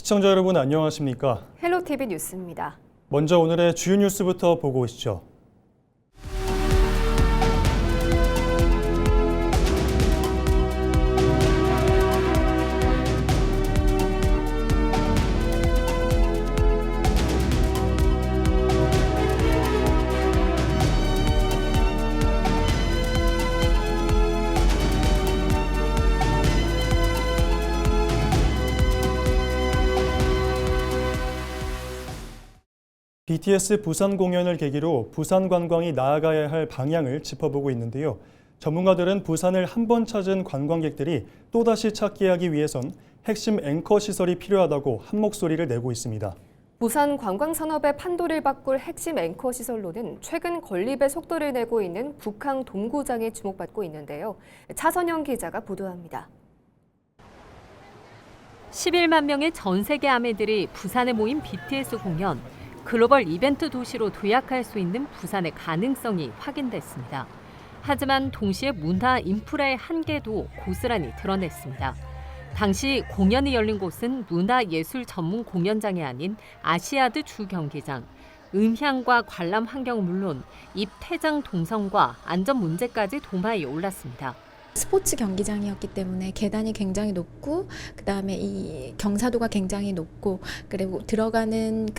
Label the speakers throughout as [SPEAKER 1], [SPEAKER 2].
[SPEAKER 1] 시청자 여러분 안녕하십니까?
[SPEAKER 2] 헬로티비 뉴스입니다.
[SPEAKER 1] 먼저 오늘의 주요 뉴스부터 보고 오시죠. BTS 부산 공연을 계기로 부산 관광이 나아가야 할 방향을 짚어보고 있는데요. 전문가들은 부산을 한 번 찾은 관광객들이 또다시 찾게 하기 위해선 핵심 앵커 시설이 필요하다고 한 목소리를 내고 있습니다.
[SPEAKER 2] 부산 관광산업의 판도를 바꿀 핵심 앵커 시설로는 최근 건립의 속도를 내고 있는 북항 동구장이 주목받고 있는데요. 차선영 기자가 보도합니다.
[SPEAKER 3] 11만 명의 전 세계 아미들이 부산에 모인 BTS 공연. 글로벌 이벤트 도시로 도약할 수 있는 부산의 가능성이 확인됐습니다. 하지만 동시에 문화 인프라의 한계도 고스란히 드러냈습니다. 당시 공연이 열린 곳은 문화예술 전문 공연장이 아닌 아시아드 주 경기장. 음향과 관람 환경은 물론 입퇴장 동선과 안전 문제까지 도마에 올랐습니다.
[SPEAKER 4] 스포츠 경기장이었기 때문에 계단이 굉장히 높고 그다음에 이 경사도가 굉장히 높고 그리고 들어가는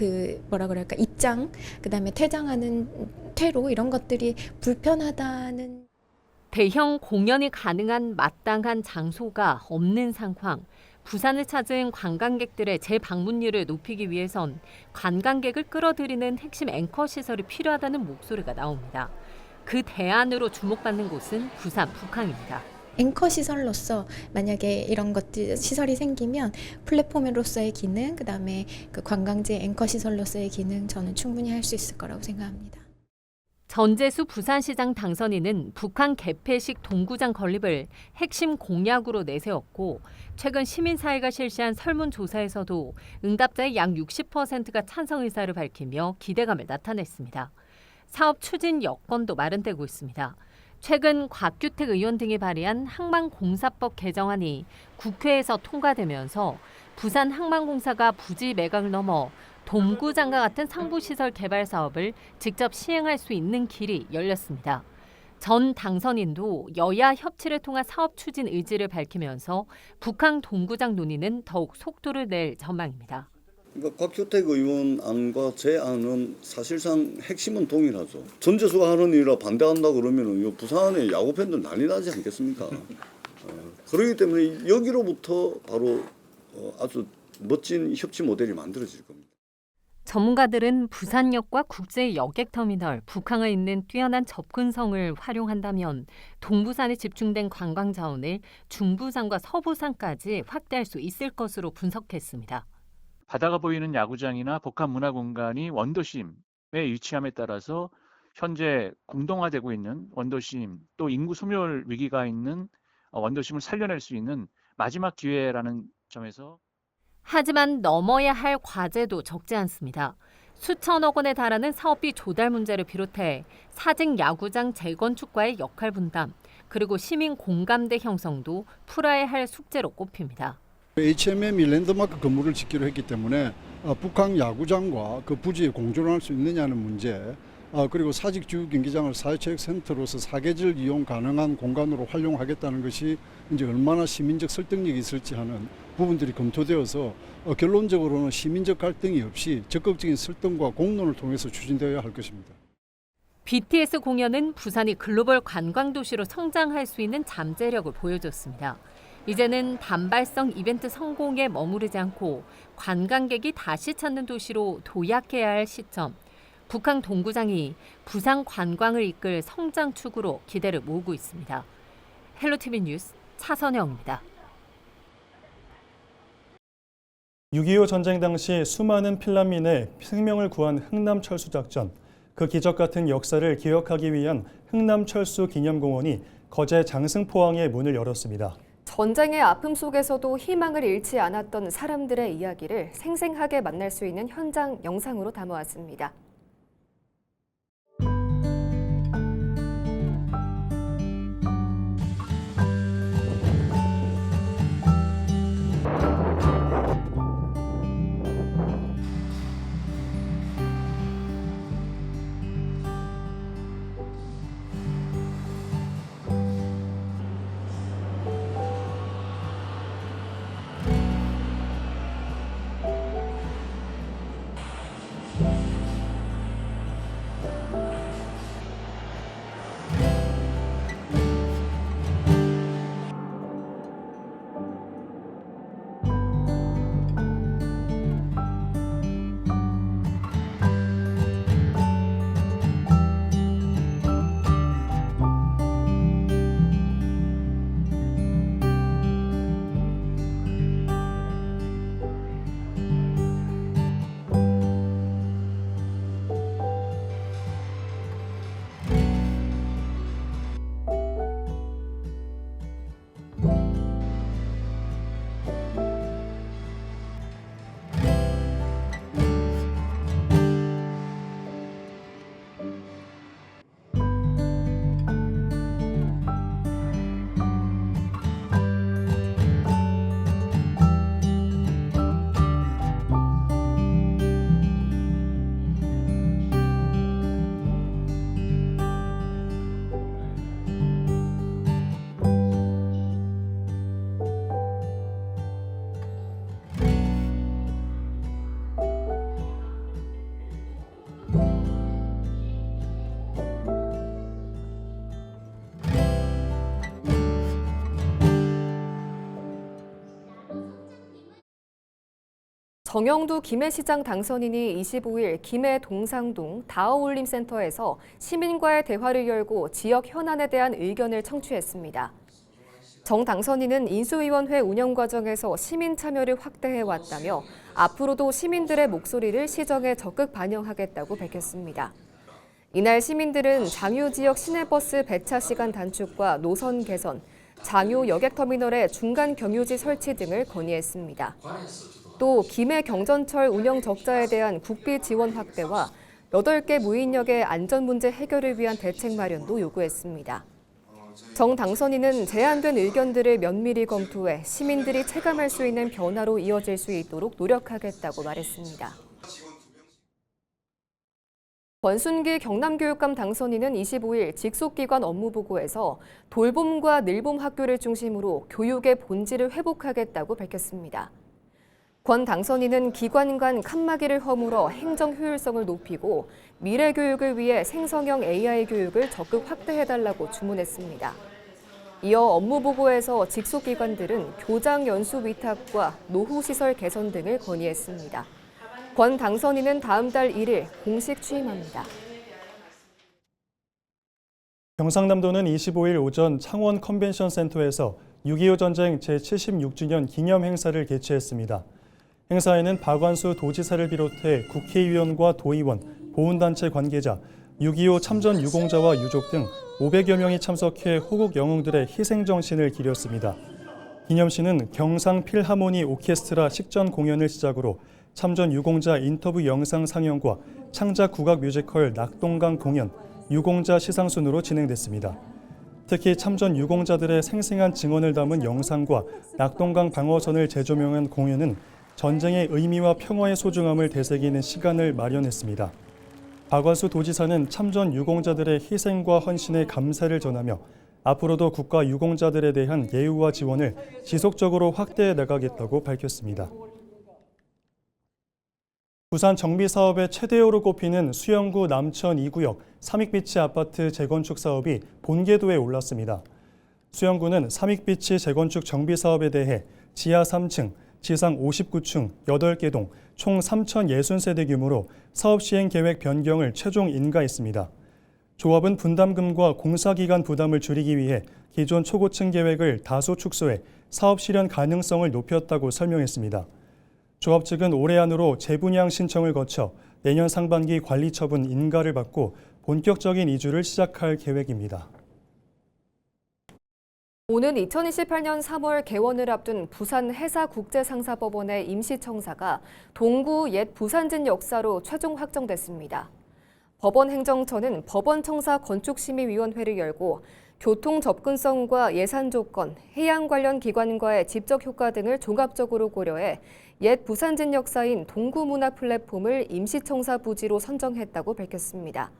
[SPEAKER 4] 입장 그다음에 퇴장하는 퇴로 이런 것들이 불편하다는
[SPEAKER 3] 대형 공연이 가능한 마땅한 장소가 없는 상황. 부산을 찾은 관광객들의 재방문율을 높이기 위해선 관광객을 끌어들이는 핵심 앵커 시설이 필요하다는 목소리가 나옵니다. 그 대안으로 주목받는 곳은 부산 북항입니다.
[SPEAKER 4] 앵커 시설로서 만약에 이런 것들 시설이 생기면 플랫폼으로서의 기능, 그다음에 그 관광지 앵커 시설로서의 기능 저는 충분히 할 수 있을 거라고 생각합니다.
[SPEAKER 3] 전재수 부산시장 당선인은 북한 개폐식 동구장 건립을 핵심 공약으로 내세웠고 최근 시민사회가 실시한 설문조사에서도 응답자의 약 60%가 찬성 의사를 밝히며 기대감을 나타냈습니다. 사업 추진 여건도 마련되고 있습니다. 최근 곽규택 의원 등이 발의한 항만공사법 개정안이 국회에서 통과되면서 부산 항만공사가 부지 매각을 넘어 동구장과 같은 상부시설 개발 사업을 직접 시행할 수 있는 길이 열렸습니다. 전 당선인도 여야 협치를 통한 사업 추진 의지를 밝히면서 북한 동구장 논의는 더욱 속도를 낼 전망입니다.
[SPEAKER 5] 그러니까 곽규택 의원 안과 제 안은 사실상 핵심은 동일하죠. 전재수가 하는 일이라 반대한다 그러면 부산의 야구 팬들 난리 나지 않겠습니까? 그렇기 때문에 여기로부터 바로 아주 멋진 협치 모델이 만들어질 겁니다.
[SPEAKER 3] 전문가들은 부산역과 국제 여객터미널, 북항에 있는 뛰어난 접근성을 활용한다면 동부산에 집중된 관광 자원을 중부산과 서부산까지 확대할 수 있을 것으로 분석했습니다.
[SPEAKER 6] 바다가 보이는 야구장이나 복합 문화 공간이 원도심에 위치함에 따라서 현재 공동화되고 있는 원도심 또 인구 소멸 위기가 있는 원도심을 살려낼 수 있는 마지막 기회라는 점에서
[SPEAKER 3] 하지만 넘어야 할 과제도 적지 않습니다. 수천억 원에 달하는 사업비 조달 문제를 비롯해 사직 야구장 재건축과의 역할 분담 그리고 시민 공감대 형성도 풀어야 할 숙제로 꼽힙니다.
[SPEAKER 7] HMM이 랜드마크 건물을 짓기로 했기 때문에 북한 야구장과 그 부지에 공존할 수 있느냐는 문제 그리고 사직주 경기장을 사회체육센터로서 사계절 이용 가능한 공간으로 활용하겠다는 것이 이제 얼마나 시민적 설득력이 있을지 하는 부분들이 검토되어서 결론적으로는 시민적 갈등이 없이 적극적인 설득과 공론을 통해서 추진되어야 할 것입니다.
[SPEAKER 3] BTS 공연은 부산이 글로벌 관광도시로 성장할 수 있는 잠재력을 보여줬습니다. 이제는 단발성 이벤트 성공에 머무르지 않고 관광객이 다시 찾는 도시로 도약해야 할 시점. 북한 동구장이 부산 관광을 이끌 성장축으로 기대를 모으고 있습니다. 헬로티비 뉴스 차선영입니다.
[SPEAKER 1] 6.25 전쟁 당시 수많은 필란민의 생명을 구한 흥남철수작전. 그 기적 같은 역사를 기억하기 위한 흥남철수 기념공원이 거제 장승포항의 문을 열었습니다.
[SPEAKER 2] 전쟁의 아픔 속에서도 희망을 잃지 않았던 사람들의 이야기를 생생하게 만날 수 있는 현장 영상으로 담아왔습니다. 정영두 김해시장 당선인이 25일 김해 동상동 다어올림센터에서 시민과의 대화를 열고 지역 현안에 대한 의견을 청취했습니다. 정 당선인은 인수위원회 운영 과정에서 시민 참여를 확대해왔다며 앞으로도 시민들의 목소리를 시정에 적극 반영하겠다고 밝혔습니다. 이날 시민들은 장유 지역 시내버스 배차 시간 단축과 노선 개선, 장유 여객터미널의 중간 경유지 설치 등을 건의했습니다. 또 김해 경전철 운영 적자에 대한 국비 지원 확대와 8개 무인역의 안전 문제 해결을 위한 대책 마련도 요구했습니다. 정 당선인은 제안된 의견들을 면밀히 검토해 시민들이 체감할 수 있는 변화로 이어질 수 있도록 노력하겠다고 말했습니다. 권순기 경남교육감 당선인은 25일 직속기관 업무보고에서 돌봄과 늘봄 학교를 중심으로 교육의 본질을 회복하겠다고 밝혔습니다. 권 당선인은 기관 간 칸막이를 허물어 행정 효율성을 높이고 미래 교육을 위해 생성형 AI 교육을 적극 확대해달라고 주문했습니다. 이어 업무보고에서 직속기관들은 교장 연수 위탁과 노후시설 개선 등을 건의했습니다. 권 당선인은 다음 달 1일 공식 취임합니다.
[SPEAKER 1] 경상남도는 25일 오전 창원 컨벤션 센터에서 6.25 전쟁 제76주년 기념 행사를 개최했습니다. 행사에는 박완수 도지사를 비롯해 국회의원과 도의원, 보훈단체 관계자, 6.25 참전 유공자와 유족 등 500여 명이 참석해 호국 영웅들의 희생정신을 기렸습니다. 기념시는 경상 필하모니 오케스트라 식전 공연을 시작으로 참전 유공자 인터뷰 영상 상영과 창작 국악 뮤지컬 낙동강 공연, 유공자 시상 순으로 진행됐습니다. 특히 참전 유공자들의 생생한 증언을 담은 영상과 낙동강 방어선을 재조명한 공연은 전쟁의 의미와 평화의 소중함을 되새기는 시간을 마련했습니다. 박완수 도지사는 참전 유공자들의 희생과 헌신에 감사를 전하며 앞으로도 국가 유공자들에 대한 예우와 지원을 지속적으로 확대해 나가겠다고 밝혔습니다. 부산 정비사업의 최대호로 꼽히는 수영구 남천 2구역 삼익비치 아파트 재건축 사업이 본궤도에 올랐습니다. 수영구는 삼익비치 재건축 정비사업에 대해 지하 3층, 지상 59층 8개 동 총 3,060세대 규모로 사업 시행 계획 변경을 최종 인가했습니다. 조합은 분담금과 공사기간 부담을 줄이기 위해 기존 초고층 계획을 다소 축소해 사업 실현 가능성을 높였다고 설명했습니다. 조합 측은 올해 안으로 재분양 신청을 거쳐 내년 상반기 관리 처분 인가를 받고 본격적인 이주를 시작할 계획입니다.
[SPEAKER 2] 오는 2028년 3월 개원을 앞둔 부산 해사국제상사법원의 임시청사가 동구 옛 부산진 역사로 최종 확정됐습니다. 법원 행정처는 법원청사 건축심의위원회를 열고 교통 접근성과 예산 조건, 해양 관련 기관과의 집적 효과 등을 종합적으로 고려해 옛 부산진 역사인 동구문화 플랫폼을 임시청사 부지로 선정했다고 밝혔습니다.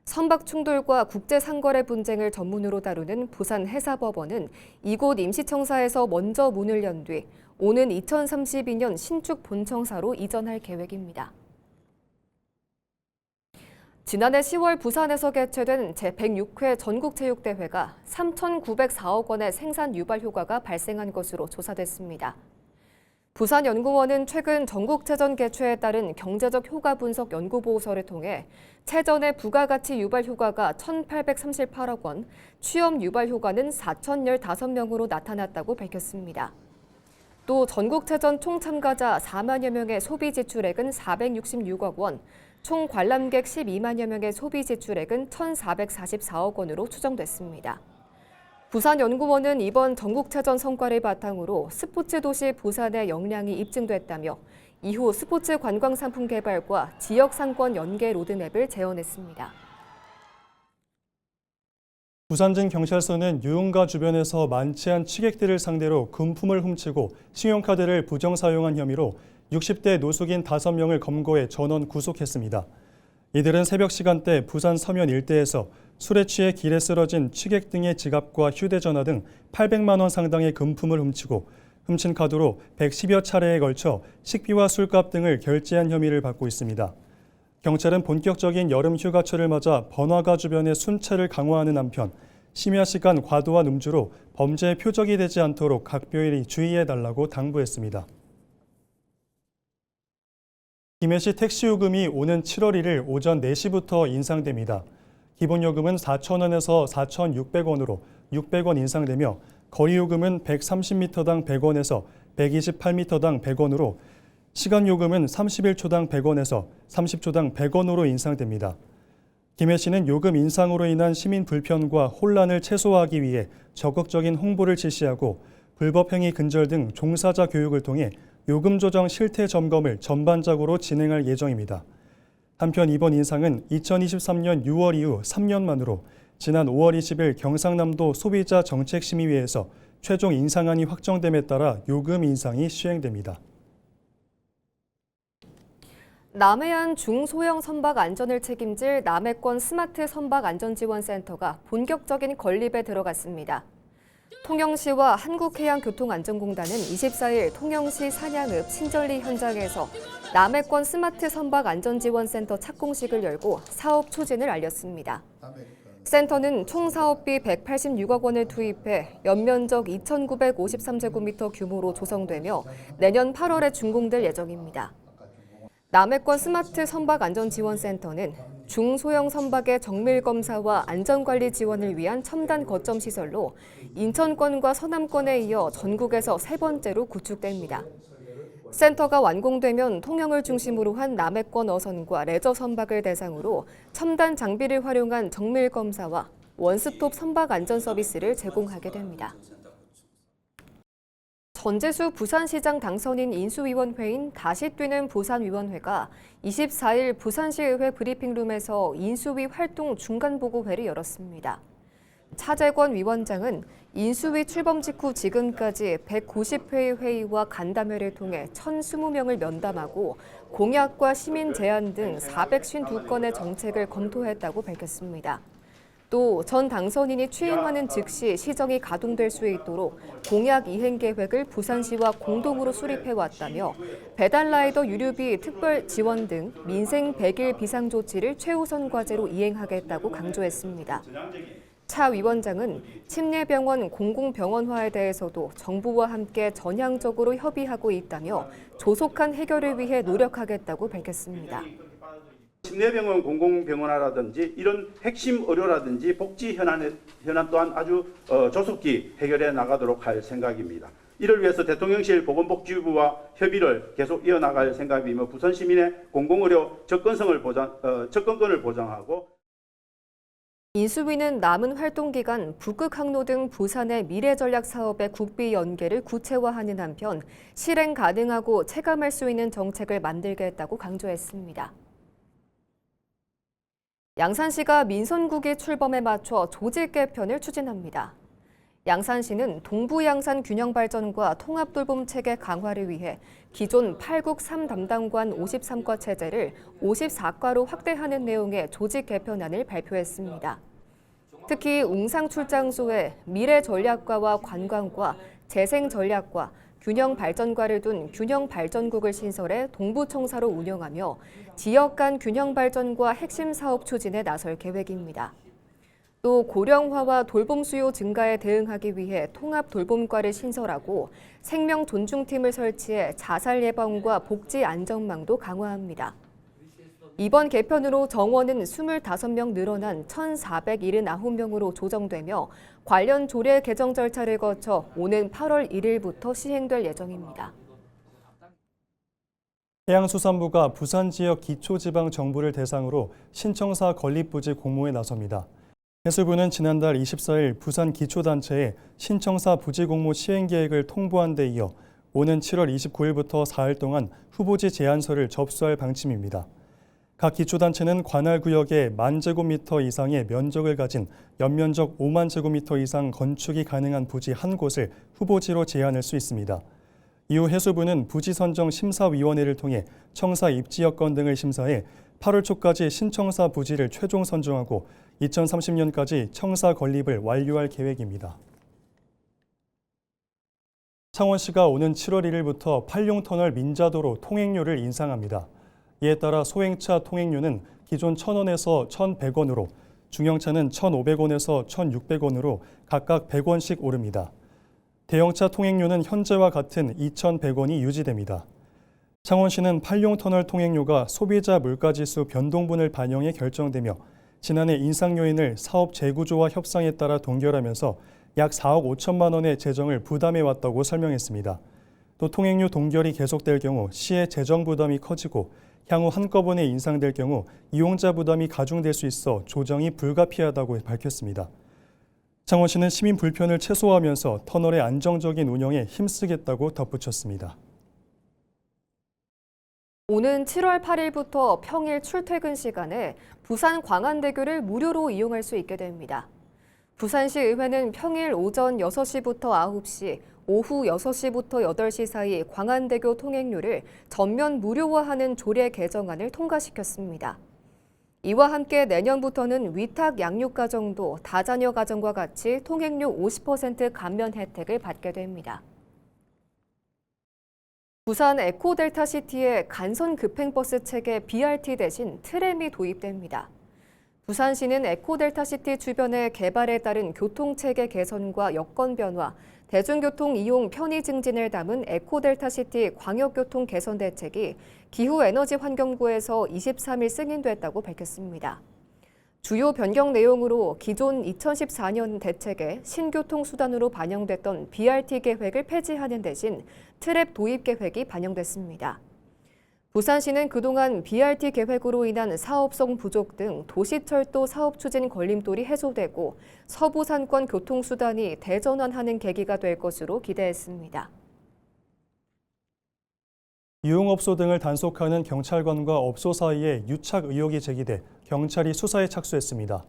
[SPEAKER 2] 선박 충돌과 국제상거래 분쟁을 전문으로 다루는 부산 해사법원은 이곳 임시청사에서 먼저 문을 연 뒤 오는 2032년 신축 본청사로 이전할 계획입니다. 지난해 10월 부산에서 개최된 제106회 전국체육대회가 3,904억 원의 생산 유발 효과가 발생한 것으로 조사됐습니다. 부산연구원은 최근 전국체전 개최에 따른 경제적 효과 분석 연구보고서를 통해 체전의 부가가치 유발 효과가 1,838억 원, 취업 유발 효과는 4,015명으로 나타났다고 밝혔습니다. 또 전국체전 총 참가자 4만여 명의 소비 지출액은 466억 원, 총 관람객 12만여 명의 소비 지출액은 1,444억 원으로 추정됐습니다. 부산연구원은 이번 전국체전 성과를 바탕으로 스포츠 도시 부산의 역량이 입증됐다며 이후 스포츠 관광 상품 개발과 지역 상권 연계 로드맵을 제언했습니다.
[SPEAKER 1] 부산진 경찰서는 유흥가 주변에서 많지 않은 취객들을 상대로 금품을 훔치고 신용카드를 부정 사용한 혐의로 60대 노숙인 5명을 검거해 전원 구속했습니다. 이들은 새벽 시간대 부산 서면 일대에서 술에 취해 길에 쓰러진 취객 등의 지갑과 휴대전화 등 800만 원 상당의 금품을 훔치고 훔친 카드로 110여 차례에 걸쳐 식비와 술값 등을 결제한 혐의를 받고 있습니다. 경찰은 본격적인 여름 휴가철을 맞아 번화가 주변의 순찰을 강화하는 한편 심야 시간 과도한 음주로 범죄의 표적이 되지 않도록 각별히 주의해달라고 당부했습니다. 김해시 택시요금이 오는 7월 1일 오전 4시부터 인상됩니다. 기본요금은 4,000원에서 4,600원으로 600원 인상되며 거리요금은 130m당 100원에서 128m당 100원으로 시간요금은 31초당 100원에서 30초당 100원으로 인상됩니다. 김해시는 요금 인상으로 인한 시민 불편과 혼란을 최소화하기 위해 적극적인 홍보를 실시하고 불법행위 근절 등 종사자 교육을 통해 요금 조정 실태 점검을 전반적으로 진행할 예정입니다. 한편 이번 인상은 2023년 6월 이후 3년 만으로 지난 5월 20일 경상남도 소비자 정책심의회에서 최종 인상안이 확정됨에 따라 요금 인상이 시행됩니다.
[SPEAKER 2] 남해안 중소형 선박 안전을 책임질 남해권 스마트 선박 안전지원센터가 본격적인 건립에 들어갔습니다. 통영시와 한국해양교통안전공단은 24일 통영시 산양읍 신절리 현장에서 남해권 스마트 선박 안전지원센터 착공식을 열고 사업 추진을 알렸습니다. 센터는 총 사업비 186억 원을 투입해 연면적 2,953제곱미터 규모로 조성되며 내년 8월에 준공될 예정입니다. 남해권 스마트 선박 안전지원센터는 중소형 선박의 정밀검사와 안전관리 지원을 위한 첨단 거점 시설로 인천권과 서남권에 이어 전국에서 세 번째로 구축됩니다. 센터가 완공되면 통영을 중심으로 한 남해권 어선과 레저 선박을 대상으로 첨단 장비를 활용한 정밀검사와 원스톱 선박 안전 서비스를 제공하게 됩니다. 전재수 부산시장 당선인 인수위원회인 다시 뛰는 부산위원회가 24일 부산시의회 브리핑룸에서 인수위 활동 중간보고회를 열었습니다. 차재권 위원장은 인수위 출범 직후 지금까지 190회의 회의와 간담회를 통해 1,020명을 면담하고 공약과 시민 제안 등 452건의 정책을 검토했다고 밝혔습니다. 또 전 당선인이 취임하는 즉시 시정이 가동될 수 있도록 공약 이행 계획을 부산시와 공동으로 수립해왔다며 배달라이더 유류비 특별 지원 등 민생 100일 비상조치를 최우선 과제로 이행하겠다고 강조했습니다. 차 위원장은 침례병원 공공병원화에 대해서도 정부와 함께 전향적으로 협의하고 있다며 조속한 해결을 위해 노력하겠다고 밝혔습니다.
[SPEAKER 8] 침례병원 공공병원화라든지 이런 핵심 의료라든지 복지 현안 또한 아주 조속히 해결해 나가도록 할 생각입니다. 이를 위해서 대통령실 보건복지부와 협의를 계속 이어나갈 생각이며 부산 시민의 공공의료 접근권을 보장하고
[SPEAKER 2] 인수위는 남은 활동 기간 북극 항로 등 부산의 미래 전략 사업의 국비 연계를 구체화하는 한편 실행 가능하고 체감할 수 있는 정책을 만들겠다고 강조했습니다. 양산시가 민선국이 출범에 맞춰 조직 개편을 추진합니다. 양산시는 동부 양산 균형 발전과 통합 돌봄 체계 강화를 위해 기존 8국 3담당관 53과 체제를 54과로 확대하는 내용의 조직 개편안을 발표했습니다. 특히 웅상 출장소에 미래 전략과와 관광과 재생 전략과 균형 발전과를 둔 균형 발전국을 신설해 동부청사로 운영하며 지역 간 균형 발전과 핵심 사업 추진에 나설 계획입니다. 또 고령화와 돌봄 수요 증가에 대응하기 위해 통합 돌봄과를 신설하고 생명 존중팀을 설치해 자살 예방과 복지 안전망도 강화합니다. 이번 개편으로 정원은 25명 늘어난 1,479명으로 조정되며 관련 조례 개정 절차를 거쳐 오는 8월 1일부터 시행될 예정입니다.
[SPEAKER 1] 해양수산부가 부산 지역 기초지방정부를 대상으로 신청사 건립부지 공모에 나섭니다. 해수부는 지난달 24일 부산 기초단체에 신청사 부지 공모 시행 계획을 통보한 데 이어 오는 7월 29일부터 4일 동안 후보지 제안서를 접수할 방침입니다. 각 기초단체는 관할 구역에 10,000제곱미터 이상의 면적을 가진 연면적 5만 제곱미터 이상 건축이 가능한 부지 한 곳을 후보지로 제안할 수 있습니다. 이후 해수부는 부지 선정 심사위원회를 통해 청사 입지 여건 등을 심사해 8월 초까지 신청사 부지를 최종 선정하고 2030년까지 청사 건립을 완료할 계획입니다. 창원시가 오는 7월 1일부터 팔룡터널 민자도로 통행료를 인상합니다. 이에 따라 소형차 통행료는 기존 1,000원에서 1,100원으로, 중형차는 1,500원에서 1,600원으로 각각 100원씩 오릅니다. 대형차 통행료는 현재와 같은 2,100원이 유지됩니다. 창원시는 팔룡터널 통행료가 소비자 물가지수 변동분을 반영해 결정되며 지난해 인상 요인을 사업 재구조와 협상에 따라 동결하면서 약 4억 5천만 원의 재정을 부담해왔다고 설명했습니다. 또 통행료 동결이 계속될 경우 시의 재정 부담이 커지고 향후 한꺼번에 인상될 경우 이용자 부담이 가중될 수 있어 조정이 불가피하다고 밝혔습니다. 창원시는 시민 불편을 최소화하면서 터널의 안정적인 운영에 힘쓰겠다고 덧붙였습니다.
[SPEAKER 2] 오는 7월 8일부터 평일 출퇴근 시간에 부산 광안대교를 무료로 이용할 수 있게 됩니다. 부산시 의회는 평일 오전 6시부터 9시, 오후 6시부터 8시 사이 광안대교 통행료를 전면 무료화하는 조례 개정안을 통과시켰습니다. 이와 함께 내년부터는 위탁 양육 가정도 다자녀 가정과 같이 통행료 50% 감면 혜택을 받게 됩니다. 부산 에코델타시티의 간선 급행버스 체계 BRT 대신 트램이 도입됩니다. 부산시는 에코델타시티 주변의 개발에 따른 교통체계 개선과 여건 변화, 대중교통 이용 편의 증진을 담은 에코델타시티 광역교통 개선 대책이 기후에너지환경부에서 23일 승인됐다고 밝혔습니다. 주요 변경 내용으로 기존 2014년 대책에 신교통수단으로 반영됐던 BRT 계획을 폐지하는 대신 트랩 도입 계획이 반영됐습니다. 부산시는 그동안 BRT 계획으로 인한 사업성 부족 등 도시철도 사업 추진 걸림돌이 해소되고 서부산권 교통수단이 대전환하는 계기가 될 것으로 기대했습니다.
[SPEAKER 1] 유흥업소 등을 단속하는 경찰관과 업소 사이에 유착 의혹이 제기돼 경찰이 수사에 착수했습니다.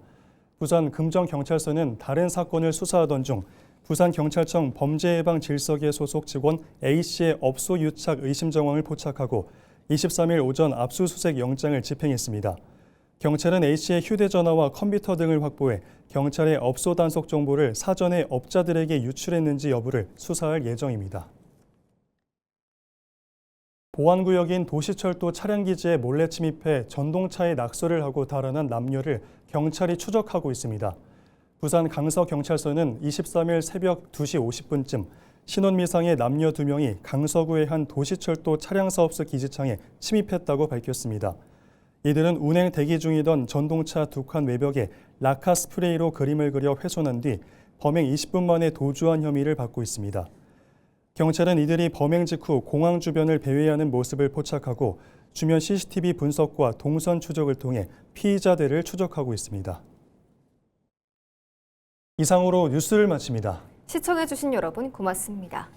[SPEAKER 1] 부산 금정경찰서는 다른 사건을 수사하던 중 부산경찰청 범죄예방질서계 소속 직원 A씨의 업소 유착 의심 정황을 포착하고 23일 오전 압수수색 영장을 집행했습니다. 경찰은 A씨의 휴대전화와 컴퓨터 등을 확보해 경찰의 업소 단속 정보를 사전에 업자들에게 유출했는지 여부를 수사할 예정입니다. 보안구역인 도시철도 차량기지에 몰래 침입해 전동차에 낙서를 하고 달아난 남녀를 경찰이 추적하고 있습니다. 부산 강서경찰서는 23일 새벽 2시 50분쯤 신원미상의 남녀 2명이 강서구의 한 도시철도 차량사업소 기지창에 침입했다고 밝혔습니다. 이들은 운행 대기 중이던 전동차 2칸 외벽에 라카 스프레이로 그림을 그려 훼손한 뒤 범행 20분 만에 도주한 혐의를 받고 있습니다. 경찰은 이들이 범행 직후 공항 주변을 배회하는 모습을 포착하고 주변 CCTV 분석과 동선 추적을 통해 피의자들을 추적하고 있습니다. 이상으로 뉴스를 마칩니다.
[SPEAKER 2] 시청해주신 여러분 고맙습니다.